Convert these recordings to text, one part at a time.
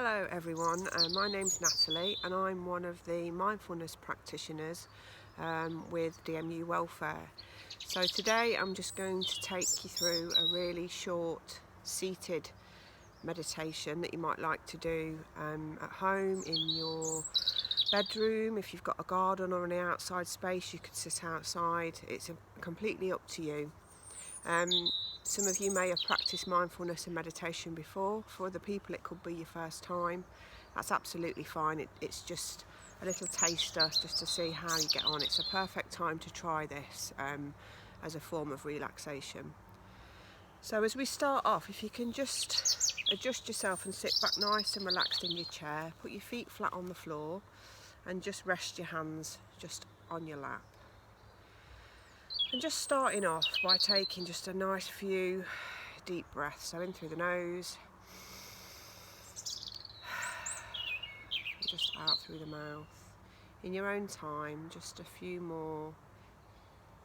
Hello everyone, my name's Natalie and I'm one of the mindfulness practitioners with DMU Welfare. So today I'm just going to take you through a really short seated meditation that you might like to do at home, in your bedroom. If you've got a garden or any outside space, you could sit outside. It's completely up to you. Some of you may have practiced mindfulness and meditation before. For other people it could be your first time. That's absolutely fine. It's just a little taster just to see how you get on. It's a perfect time to try this as a form of relaxation. So as we start off, if you can just adjust yourself and sit back nice and relaxed in your chair, put your feet flat on the floor and just rest your hands just on your lap. And just starting off by taking just a nice few deep breaths. So in through the nose, just out through the mouth. In your own time, just a few more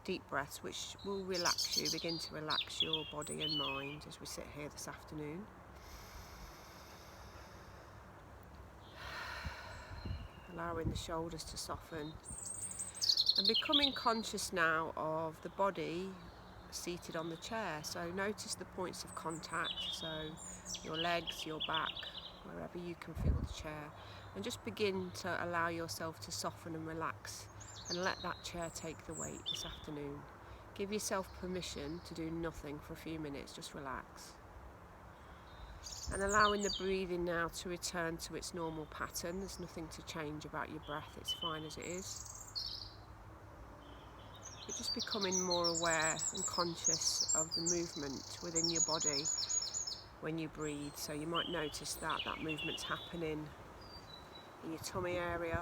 deep breaths which will relax you, begin to relax your body and mind as we sit here this afternoon. Allowing the shoulders to soften. And becoming conscious now of the body seated on the chair. So notice the points of contact, so your legs, your back, wherever you can feel the chair. And just begin to allow yourself to soften and relax and let that chair take the weight this afternoon. Give yourself permission to do nothing for a few minutes, just relax. And allowing the breathing now to return to its normal pattern. There's nothing to change about your breath, it's fine as it is. But just becoming more aware and conscious of the movement within your body when you breathe. So you might notice that movement's happening in your tummy area,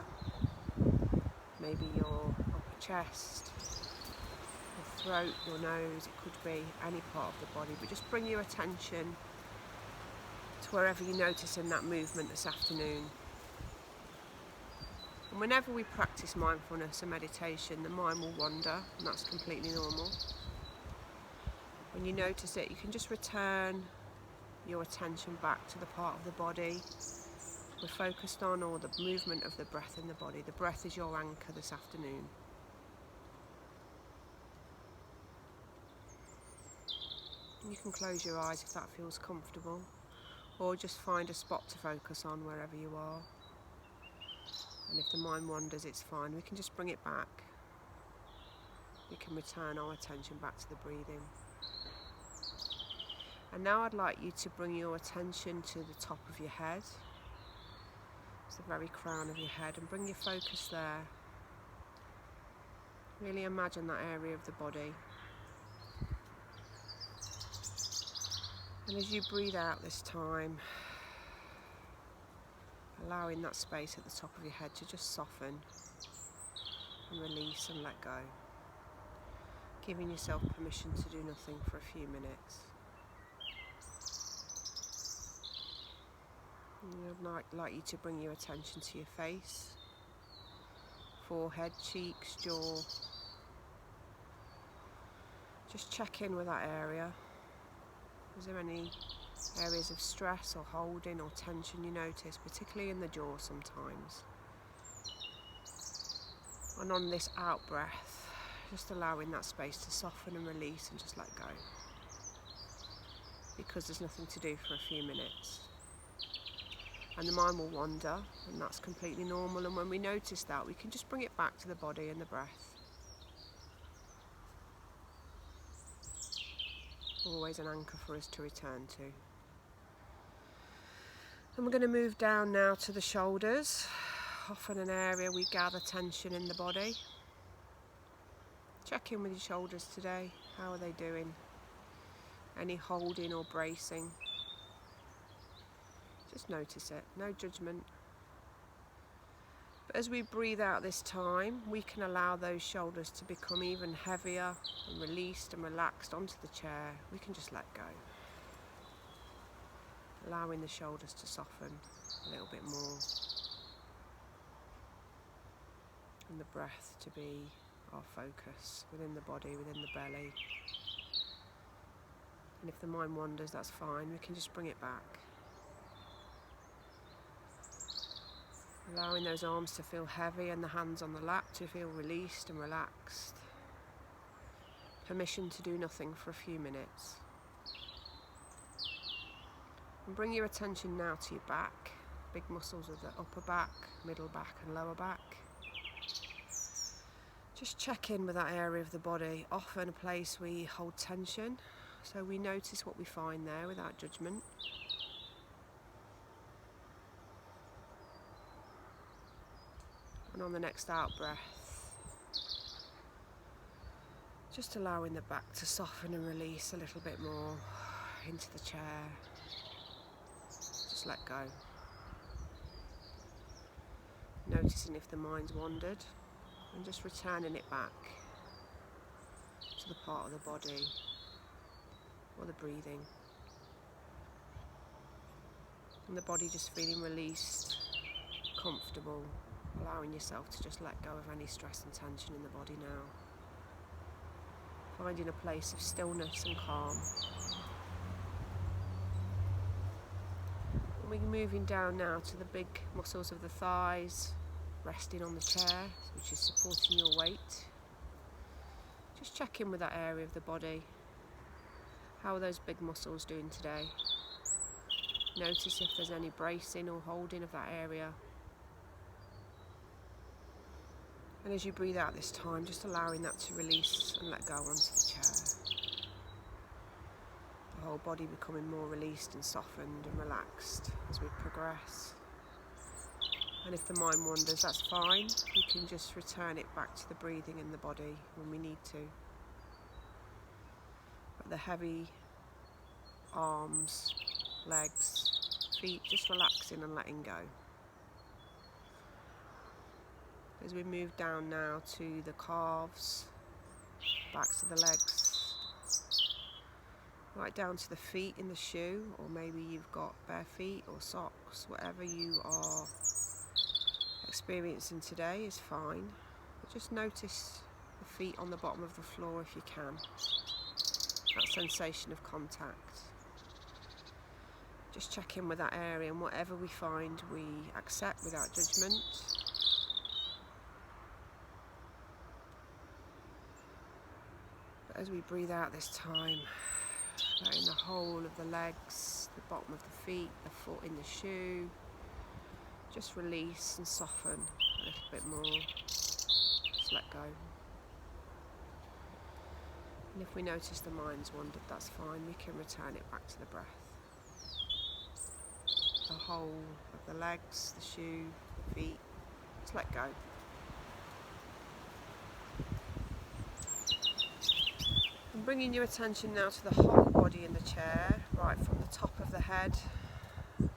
maybe your upper chest, your throat, your nose. It could be any part of the body, but just bring your attention to wherever you're noticing that movement this afternoon. And whenever we practice mindfulness and meditation, the mind will wander, and that's completely normal. When you notice it, you can just return your attention back to the part of the body we're focused on, or the movement of the breath in the body. The breath is your anchor this afternoon. You can close your eyes if that feels comfortable, or just find a spot to focus on wherever you are. And if the mind wanders, it's fine. We can just bring it back. We can return our attention back to the breathing. And now I'd like you to bring your attention to the top of your head. It's the very crown of your head, and bring your focus there. Really imagine that area of the body. And as you breathe out this time, allowing that space at the top of your head to just soften and release and let go. Giving yourself permission to do nothing for a few minutes. And I'd like you to bring your attention to your face, forehead, cheeks, jaw. Just check in with that area. Is there any areas of stress or holding or tension you notice, particularly in the jaw sometimes? And on this out breath, just allowing that space to soften and release and just let go. Because there's nothing to do for a few minutes. And the mind will wander, and that's completely normal. And when we notice that, we can just bring it back to the body and the breath. Always an anchor for us to return to. And we're going to move down now to the shoulders, often an area we gather tension in the body. Check in with your shoulders today. How are they doing? Any holding or bracing? Just notice it, no judgment. But as we breathe out this time, we can allow those shoulders to become even heavier and released and relaxed onto the chair. We can just let go. Allowing the shoulders to soften a little bit more. And the breath to be our focus within the body, within the belly. And if the mind wanders, that's fine. We can just bring it back. Allowing those arms to feel heavy and the hands on the lap to feel released and relaxed. Permission to do nothing for a few minutes. And bring your attention now to your back, big muscles of the upper back, middle back and lower back. Just check in with that area of the body, often a place we hold tension, so we notice what we find there without judgment. And on the next out breath, just allowing the back to soften and release a little bit more into the chair. Just let go. Noticing if the mind's wandered and just returning it back to the part of the body or the breathing. And the body just feeling released, comfortable, allowing yourself to just let go of any stress and tension in the body now. Finding a place of stillness and calm. And we're moving down now to the big muscles of the thighs, resting on the chair, which is supporting your weight. Just check in with that area of the body. How are those big muscles doing today? Notice if there's any bracing or holding of that area. And as you breathe out this time, just allowing that to release and let go onto the chair. The whole body becoming more released and softened and relaxed as we progress. And if the mind wanders, that's fine. We can just return it back to the breathing and the body when we need to. But the heavy arms, legs, feet, just relaxing and letting go. As we move down now to the calves, backs of the legs, right down to the feet in the shoe, or maybe you've got bare feet or socks, whatever you are experiencing today is fine. But just notice the feet on the bottom of the floor if you can, that sensation of contact. Just check in with that area, and whatever we find we accept without judgment. As we breathe out this time, letting the whole of the legs, the bottom of the feet, the foot in the shoe, just release and soften a little bit more. Just let go. And if we notice the mind's wandered, that's fine. We can return it back to the breath. The whole of the legs, the shoe, the feet, just let go. And bringing your attention now to the whole body in the chair, right from the top of the head, the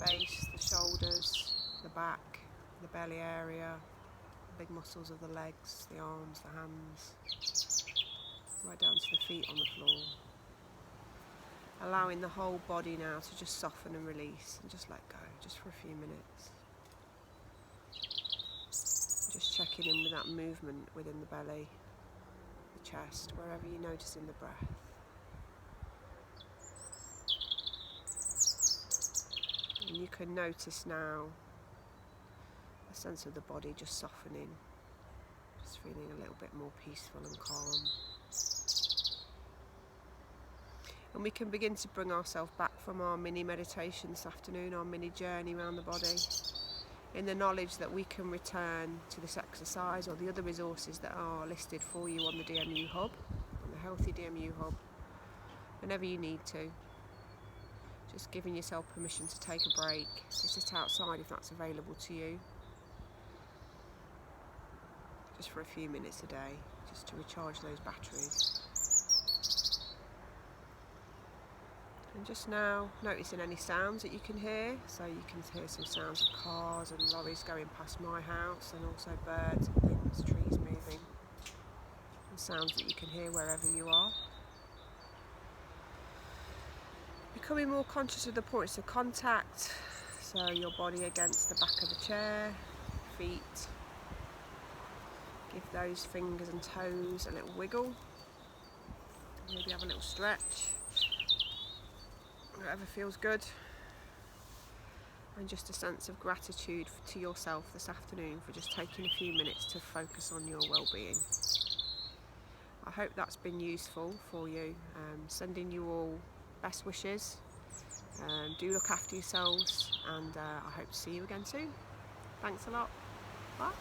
face, the shoulders, the back, the belly area, the big muscles of the legs, the arms, the hands, right down to the feet on the floor. Allowing the whole body now to just soften and release and just let go, just for a few minutes. Just checking in with that movement within the belly, the chest, wherever you're noticing the breath. And you can notice now a sense of the body just softening, just feeling a little bit more peaceful and calm. And we can begin to bring ourselves back from our mini meditation this afternoon, our mini journey around the body, in the knowledge that we can return to this exercise or the other resources that are listed for you on the DMU Hub, on the Healthy DMU Hub, whenever you need to. Just giving yourself permission to take a break, to sit outside if that's available to you, just for a few minutes a day, just to recharge those batteries. And just now noticing any sounds that you can hear. So you can hear some sounds of cars and lorries going past my house, and also birds and things, trees moving, and sounds that you can hear wherever you are. Becoming more conscious of the points of contact, so your body against the back of the chair, feet. Give those fingers and toes a little wiggle. Maybe have a little stretch. Whatever feels good. and just a sense of gratitude to yourself this afternoon for just taking a few minutes to focus on your well-being. I hope that's been useful for you. Sending you all best wishes. Do look after yourselves, and I hope to see you again soon. Thanks a lot. Bye.